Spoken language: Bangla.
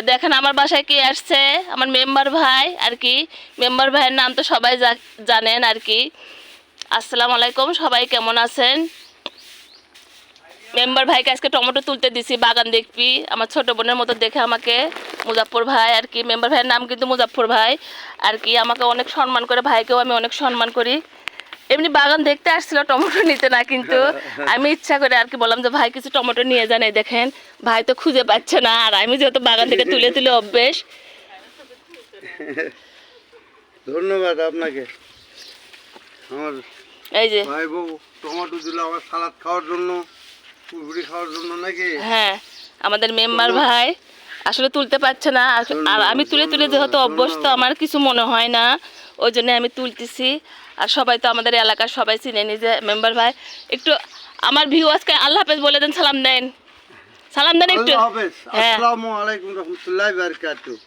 দেখেন আমার বাসায় কে আসছে, আমার মেম্বার ভাই আর কি। মেম্বার ভাইয়ের নাম তো সবাই জানেন আর কি। আসসালামু আলাইকুম, সবাই কেমন আছেন? মেম্বার ভাইকে আজকে টমেটো তুলতে দিছি, বাগান দেখবি আমার ছোট বোনের মতো দেখে আমাকে। মুজাফফর ভাই আর কি, মেম্বার ভাইয়ের নাম কিন্তু মুজাফফর ভাই আর কি। আমাকে অনেক সম্মান করে, ভাইকেও আমি অনেক সম্মান করি। এমনি বাগান দেখতে আসছিল, টমেটো নিতে না, কিন্তু আমি ইচ্ছা করে আর কি বললাম যে ভাই কিছু টমেটো নিয়ে যান। এই দেখেন ভাই তো খুঁজে পাচ্ছে না, আর আমি যেহেতু বাগান থেকে তুলে তুলে অভ্যেস। ধন্যবাদ আপনাকে। আমার এই যে ভাই বউ টমেটো দিল আমার সালাদ খাওয়ার জন্য, পুরপুরি খাওয়ার জন্য নাকি? হ্যাঁ, আমাদের মেম্বার ভাই আসলে তুলতে পারছে না, আর আমি তুলে তুলে যেহেতু অভ্যস্ত আমার কিছু মনে হয় না, ওই জন্য আমি তুলতেছি। আর সবাই তো আমাদের এলাকার সবাই চিনে নি যে মেম্বার ভাই। একটু আমার ভিউ আজকে আল্লাহ হাফেজ বলে দেন, সালাম দেন, সালাম দেন একটু। আল্লাহ হাফেজ। হ্যাঁ। আসসালামু আলাইকুম রহমতুল্লাহি ওয়া বারাকাতুহু।